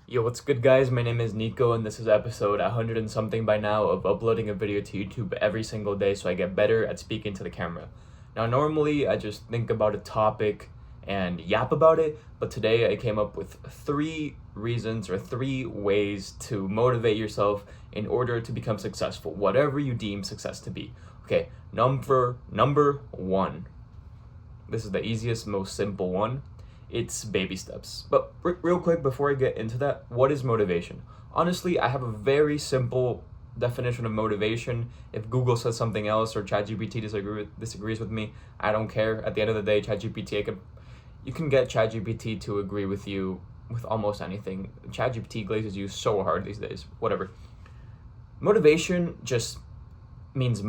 Yo, what's good, guys? My name is Nico, and this is episode 100 and something by now of uploading a video to YouTube every single day so I get better at speaking to the camera. Now, normally I just think about a topic and yap about it, but today I came up with 3 ways to motivate yourself in order to become successful, whatever you deem success to be. Okay, number one. This is the easiest, most simple one. It's baby steps. But real quick, before I get into that, what is motivation? Honestly, I have a very simple definition of motivation. If Google says something else or ChatGPT disagrees with me, I don't care. At the end of the day, you can get ChatGPT to agree with you with almost anything. ChatGPT glazes you so hard these days. Whatever. Motivation just means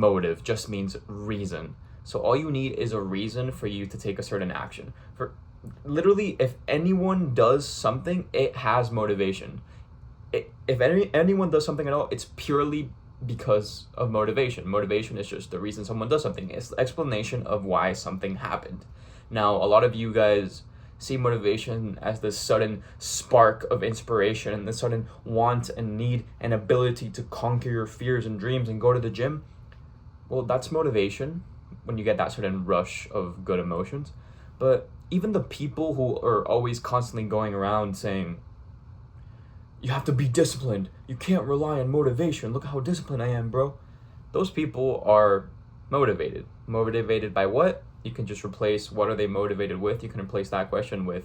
reason. So all you need is a reason for you to take a certain action. For literally, if anyone does something, it has motivation. If anyone does something at all, it's purely because of motivation. Motivation is just the reason someone does something. It's the explanation of why something happened. Now, a lot of you guys see motivation as this sudden spark of inspiration and this sudden want and need and ability to conquer your fears and dreams and go to the gym. Well, that's motivation when you get that sudden rush of good emotions. But even the people who are always constantly going around saying, you have to be disciplined, you can't rely on motivation, look how disciplined I am, bro. Those people are motivated. Motivated by what? You can just replace what are they motivated with. You can replace that question with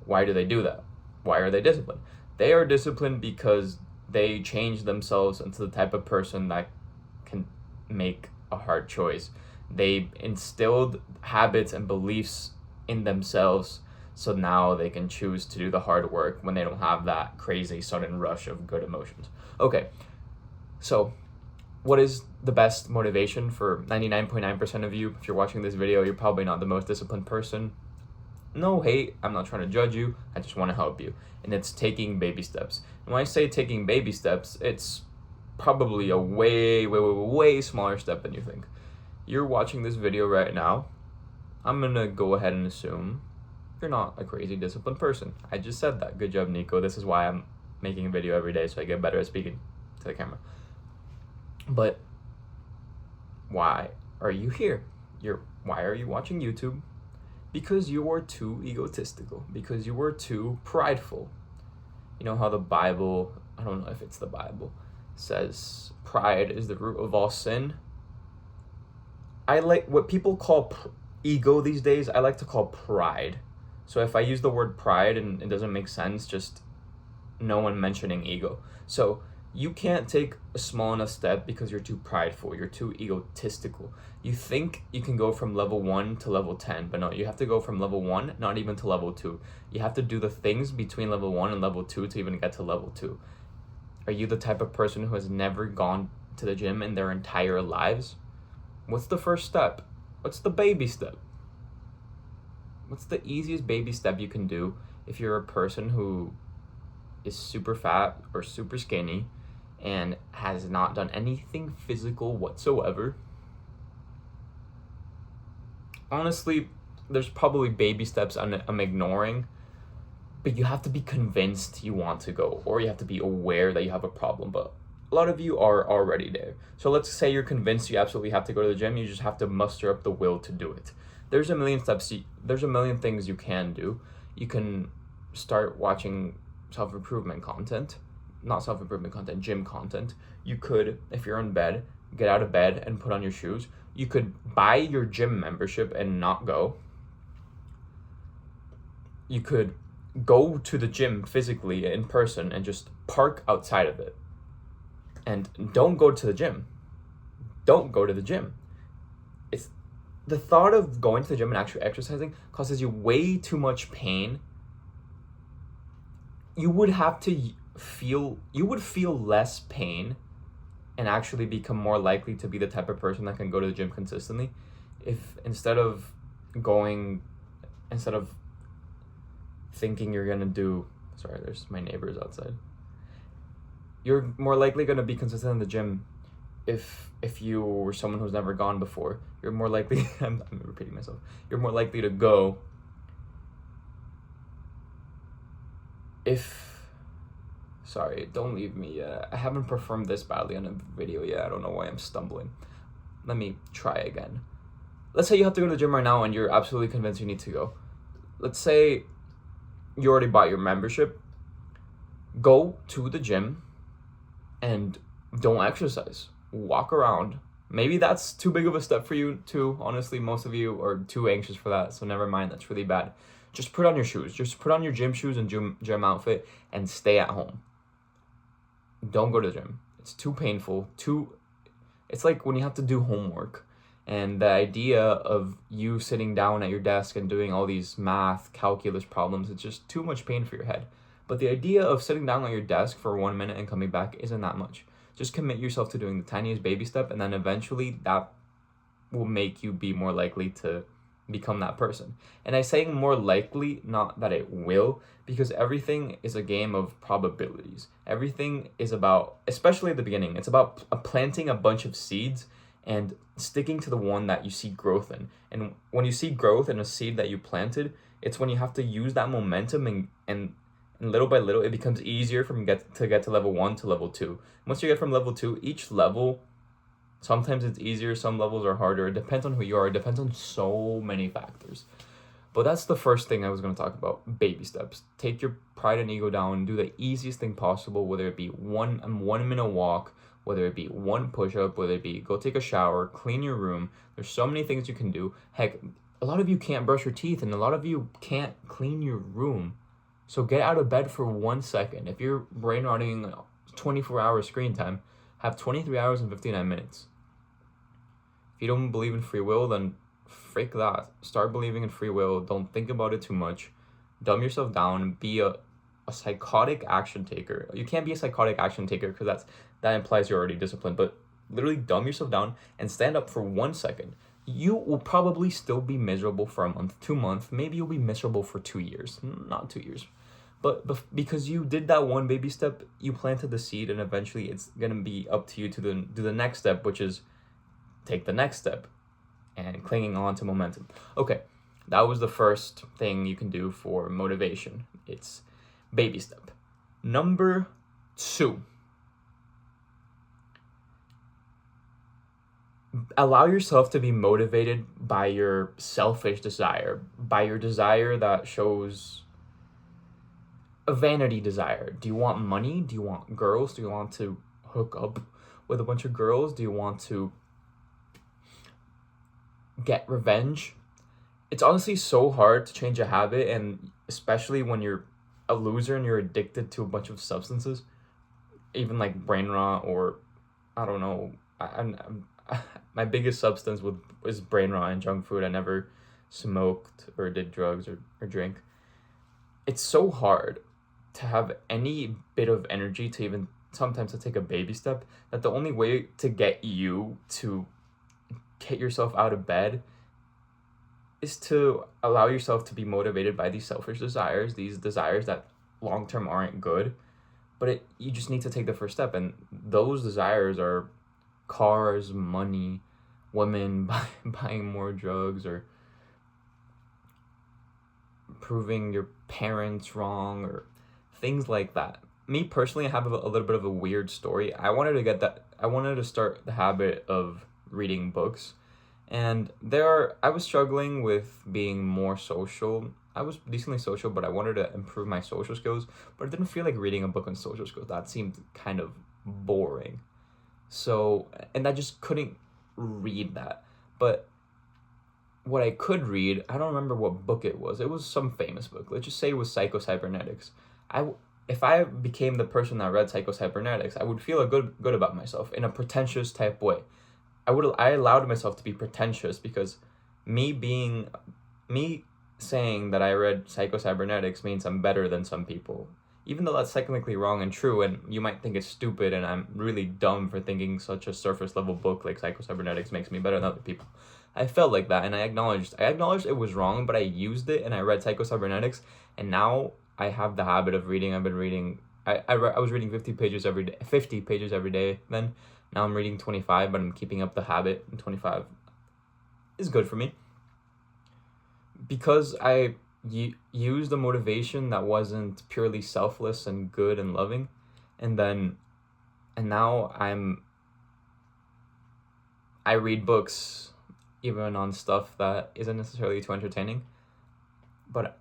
why do they do that? Why are they disciplined? They are disciplined because they change themselves into the type of person that can make a hard choice. They instilled habits and beliefs in themselves, so now they can choose to do the hard work when they don't have that crazy sudden rush of good emotions. Okay, so what is the best motivation for 99.9% of you? If you're watching this video, you're probably not the most disciplined person. No hate, I'm not trying to judge you, I just want to help you. And it's taking baby steps. And when I say taking baby steps, it's probably a way smaller step than you think. You're watching this video right now. I'm gonna go ahead and assume you're not a crazy disciplined person. I just said that. Good job, Nico. This is why I'm making a video every day, so I get better at speaking to the camera. But why are you here? Why are you watching YouTube? Because you are too egotistical. Because you are too prideful. You know how the Bible, I don't know if it's the Bible, says pride is the root of all sin. I like what people call ego these days, I like to call pride. So if I use the word pride and it doesn't make sense, just no one mentioning ego. So you can't take a small enough step because you're too prideful, you're too egotistical. You think you can go from level 1 to level 10, but no, you have to go from level 1, not even to level 2. You have to do the things between level 1 and level 2 to even get to level 2. Are you the type of person who has never gone to the gym in their entire lives? What's the first step? What's the baby step? What's the easiest baby step you can do if you're a person who is super fat or super skinny and has not done anything physical whatsoever? Honestly, there's probably baby steps I'm ignoring, but you have to be convinced you want to go, or you have to be aware that you have a problem. But a lot of you are already there. So let's say you're convinced you absolutely have to go to the gym. You just have to muster up the will to do it. There's a million steps. There's a million things you can do. You can start watching self-improvement content, not self-improvement content, gym content. You could, if you're in bed, get out of bed and put on your shoes. You could buy your gym membership and not go. You could go to the gym physically in person and just park outside of it. And don't go to the gym. Don't go to the gym. It's the thought of going to the gym and actually exercising causes you way too much pain. You would feel less pain and actually become more likely to be the type of person that can go to the gym consistently if instead of thinking you're gonna do, sorry, there's my neighbors outside. You're more likely going to be consistent in the gym if you were someone who's never gone before. You're more likely, I'm repeating myself, you're more likely to go if Sorry, don't leave me yet. I haven't performed this badly on a video yet. I don't know why I'm stumbling. Let me try again. Let's say you have to go to the gym right now and you're absolutely convinced you need to go. Let's say you already bought your membership. Go to the gym and don't exercise. Walk around. Maybe that's too big of a step for you too. Honestly, most of you are too anxious for that, so never mind. That's really bad. Just put on your shoes. Just put on your gym shoes and gym outfit and stay at home. Don't go to the gym. It's too painful. It's like when you have to do homework. And the idea of you sitting down at your desk and doing all these math, calculus problems, it's just too much pain for your head. But the idea of sitting down at your desk for 1 minute and coming back isn't that much. Just commit yourself to doing the tiniest baby step, and then eventually that will make you be more likely to become that person. And I'm saying more likely, not that it will, because everything is a game of probabilities. Everything is about, especially at the beginning, it's about planting a bunch of seeds and sticking to the one that you see growth in. And when you see growth in a seed that you planted, it's when you have to use that momentum and little by little, it becomes easier to get to level 1 to level 2. Once you get from level 2, each level, sometimes it's easier, some levels are harder. It depends on who you are. It depends on so many factors. But that's the first thing I was going to talk about, baby steps. Take your pride and ego down. Do the easiest thing possible, whether it be one minute walk, whether it be one push-up, whether it be go take a shower, clean your room. There's so many things you can do. Heck, a lot of you can't brush your teeth, and a lot of you can't clean your room. So get out of bed for 1 second. If you're brain rotting 24-hour screen time, have 23 hours and 59 minutes. If you don't believe in free will, then freak that. Start believing in free will. Don't think about it too much. Dumb yourself down and be a psychotic action taker. You can't be a psychotic action taker because that implies you're already disciplined, but literally dumb yourself down and stand up for 1 second. You will probably still be miserable for a month, 2 months. Maybe you'll be miserable for 2 years. Not 2 years. But because you did that one baby step, you planted the seed, and eventually it's going to be up to you to do the next step, which is take the next step and clinging on to momentum. Okay, that was the first thing you can do for motivation. It's baby step. Number 2. Allow yourself to be motivated by your selfish desire, by your desire that shows a vanity desire. Do you want money? Do you want girls? Do you want to hook up with a bunch of girls? Do you want to get revenge? It's honestly so hard to change a habit, and especially when you're a loser and you're addicted to a bunch of substances, even like brain rot, or I don't know. My biggest substance was brain rot and junk food. I never smoked or did drugs or drink. It's so hard to have any bit of energy to even sometimes to take a baby step, that the only way to get you to get yourself out of bed is to allow yourself to be motivated by these selfish desires, these desires that long-term aren't good, but you just need to take the first step. And those desires are cars, money, women, buying more drugs, or proving your parents wrong, or things like that. Me personally, I have a little bit of a weird story. I wanted to start the habit of reading books, and I was struggling with being more social. I was decently social, but I wanted to improve my social skills, but I didn't feel like reading a book on social skills. That seemed kind of boring. So, and I just couldn't read that. But what I could read, I don't remember what book it was. It was some famous book. Let's just say it was Psycho-Cybernetics. If I became the person that read Psycho-Cybernetics, I would feel good about myself in a pretentious type way. I allowed myself to be pretentious because me saying that I read Psycho-Cybernetics means I'm better than some people. Even though that's technically wrong and true, and you might think it's stupid and I'm really dumb for thinking such a surface level book like Psycho-Cybernetics makes me better than other people. I felt like that, and I acknowledged it was wrong, but I used it and I read Psycho-Cybernetics, and now I have the habit of reading. I've been reading. I was reading 50 pages every day. Then now I'm reading 25, but I'm keeping up the habit. And 25 is good for me because I used a motivation that wasn't purely selfless and good and loving. and now I read books even on stuff that isn't necessarily too entertaining, but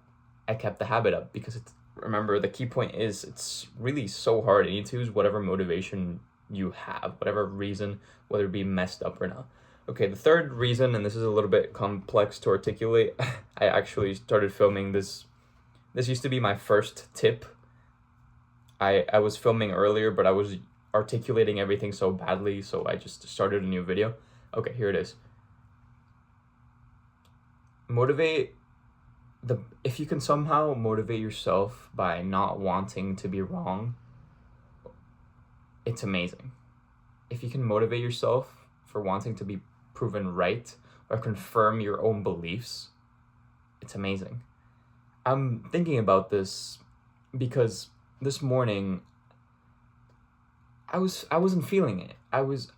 I kept the habit up because remember, the key point is it's really so hard. You need to use whatever motivation you have, whatever reason, whether it be messed up or not. Okay, the third reason, and this is a little bit complex to articulate, I actually started filming this. This used to be my first tip. I was filming earlier, but I was articulating everything so badly, so I just started a new video. Okay, here it is. If you can somehow motivate yourself by not wanting to be wrong, it's amazing. If you can motivate yourself for wanting to be proven right or confirm your own beliefs, it's amazing. I'm thinking about this because this morning I wasn't feeling it. I was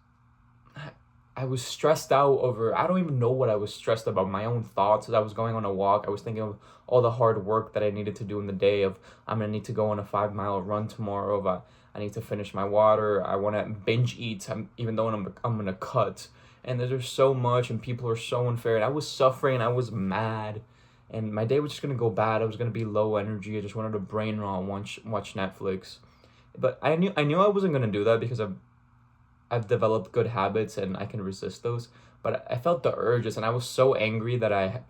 stressed out over, I don't even know what I was stressed about, my own thoughts. As I was going on a walk, I was thinking of all the hard work that I needed to do in the day, of I'm going to need to go on a 5-mile run tomorrow, of I need to finish my water, I want to binge eat, even though I'm going to cut. And there's so much, and people are so unfair, and I was suffering, I was mad, and my day was just going to go bad. I was going to be low energy. I just wanted to brain rot, watch Netflix. But I knew I wasn't going to do that because I've developed good habits and I can resist those. But I felt the urges, and I was so angry that I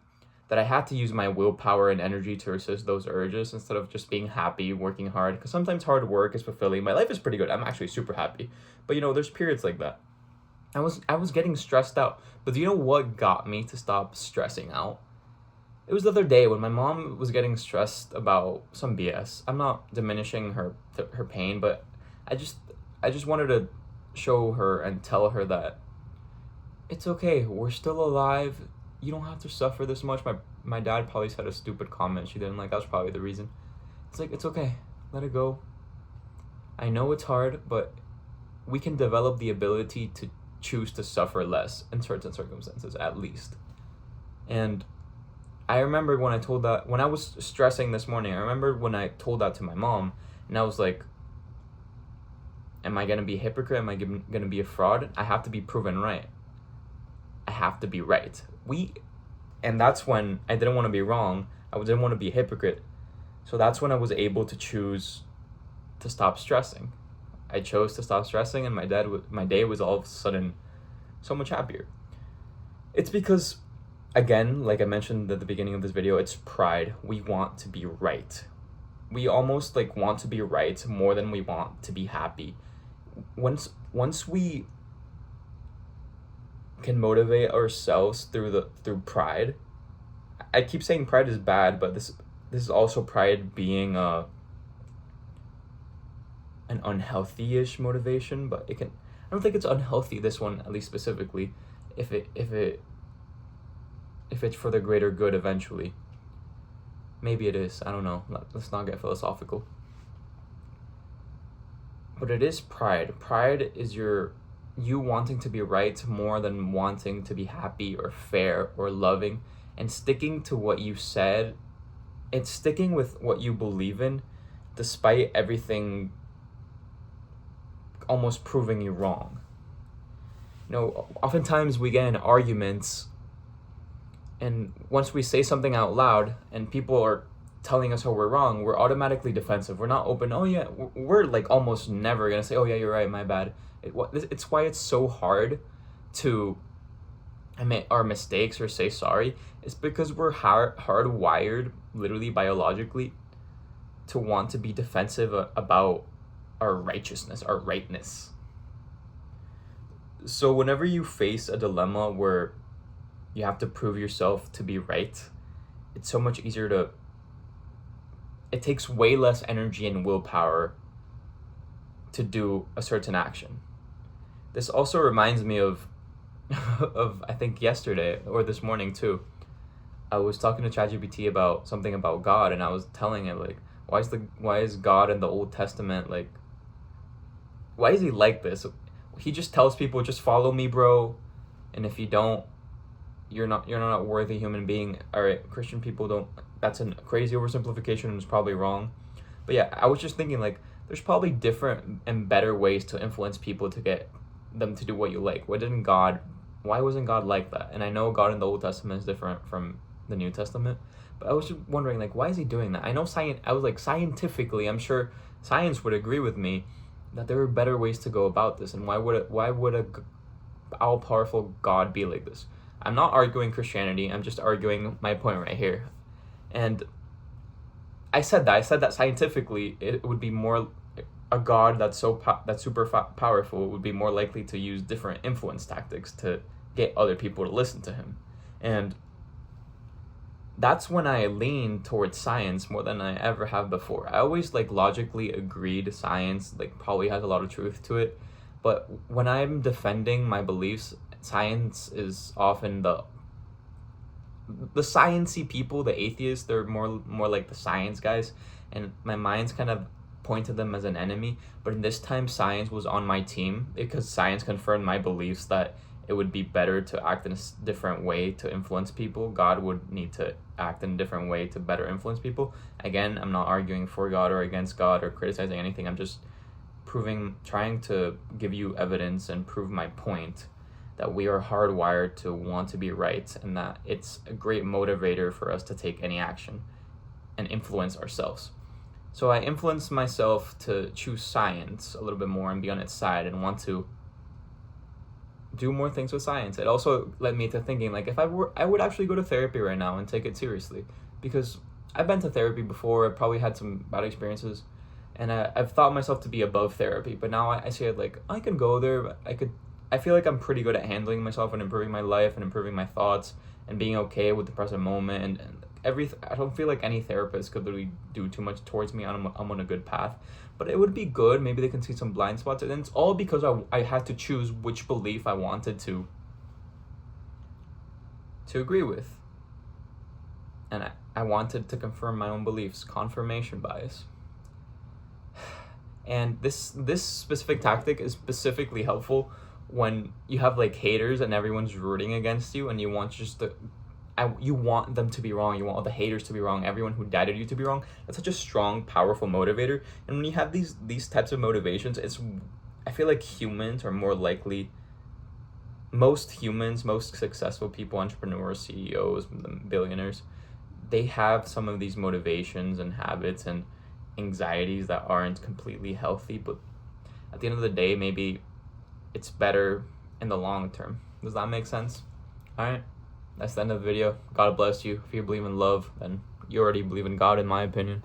had to use my willpower and energy to resist those urges instead of just being happy, working hard. Because sometimes hard work is fulfilling. My life is pretty good. I'm actually super happy. But there's periods like that. I was getting stressed out. But do you know what got me to stop stressing out? It was the other day when my mom was getting stressed about some BS. I'm not diminishing her pain, but I just wanted to show her and tell her that it's okay. We're still alive. You don't have to suffer this much. My dad probably said a stupid comment she didn't like. That's probably the reason. It's like, it's okay. Let it go. I know it's hard, but we can develop the ability to choose to suffer less in certain circumstances, at least. And I remember when I was stressing this morning, I remember when I told that to my mom, and I was like, am I going to be a hypocrite? Am I going to be a fraud? I have to be proven right. I have to be right. And that's when I didn't want to be wrong. I didn't want to be a hypocrite. So that's when I was able to choose to stop stressing. I chose to stop stressing, and my day was all of a sudden so much happier. It's because, again, like I mentioned at the beginning of this video, it's pride. We want to be right. We almost want to be right more than we want to be happy. Once we can motivate ourselves through pride, I keep saying pride is bad, but this is also pride being an unhealthy-ish motivation, but I don't think it's unhealthy, this one at least specifically, if it's for the greater good eventually. Maybe it is, I don't know. Let's not get philosophical. But it is pride. Pride is you wanting to be right more than wanting to be happy or fair or loving, and sticking to what you said. It's sticking with what you believe in despite everything almost proving you wrong. Oftentimes we get in arguments, and once we say something out loud and people are telling us how we're wrong, we're automatically defensive. We're not open. Oh yeah, we're almost never gonna say, oh yeah, you're right, my bad. It's why it's so hard to admit our mistakes or say sorry. It's because we're hardwired, literally biologically, to want to be defensive about our righteousness, our rightness. So whenever you face a dilemma where you have to prove yourself to be right, it's so much easier it takes way less energy and willpower to do a certain action. This also reminds me of I think yesterday or this morning too. I was talking to ChatGPT about something about God, and I was telling it why is God in the Old Testament why is he like this? He just tells people, just follow me, bro, and if you don't, you're not a worthy human being. All right, Christian people don't. That's a crazy oversimplification and it's probably wrong. But yeah, I was just thinking there's probably different and better ways to influence people to get them to do what you like. Why wasn't God like that? And I know God in the Old Testament is different from the New Testament, but I was just wondering, like, why is he doing that? I know scientifically, I'm sure science would agree with me that there are better ways to go about this, and why would a all-powerful God be like this? I'm not arguing Christianity, I'm just arguing my point right here. And I said that scientifically it would be more, a God that's super powerful would be more likely to use different influence tactics to get other people to listen to him. And that's when I lean towards science more than I ever have before. I always logically agreed science probably has a lot of truth to it, but when I'm defending my beliefs, science is often the sciencey people, the atheists. They're more like the science guys, and my mind's kind of pointed them as an enemy. But in this time, science was on my team because science confirmed my beliefs that it would be better to act in a different way to influence people. God would need to act in a different way to better influence people. Again, I'm not arguing for God or against God or criticizing anything. I'm just trying to give you evidence and prove my point that we are hardwired to want to be right, and that it's a great motivator for us to take any action and influence ourselves. So I influenced myself to choose science a little bit more and be on its side and want to do more things with science. It also led me to thinking, I would actually go to therapy right now and take it seriously, because I've been to therapy before. I've probably had some bad experiences, and I've thought myself to be above therapy, but now I see it I can go there, but I feel like I'm pretty good at handling myself and improving my life and improving my thoughts and being okay with the present moment, and I don't feel like any therapist could really do too much towards me. I'm on a good path, but it would be good. Maybe they can see some blind spots, and it's all because I had to choose which belief I wanted to agree with, and I wanted to confirm my own beliefs. Confirmation bias. And this specific tactic is specifically helpful when you have haters and everyone's rooting against you, and you want you want them to be wrong. You want all the haters to be wrong, everyone who doubted you to be wrong. That's such a strong, powerful motivator. And when you have these types of motivations, I feel like humans are more likely, most successful people, entrepreneurs, CEOs, billionaires, they have some of these motivations and habits and anxieties that aren't completely healthy, but at the end of the day, maybe it's better in the long term. Does that make sense? All right, that's the end of the video. God bless you. If you believe in love, then you already believe in God, in my opinion.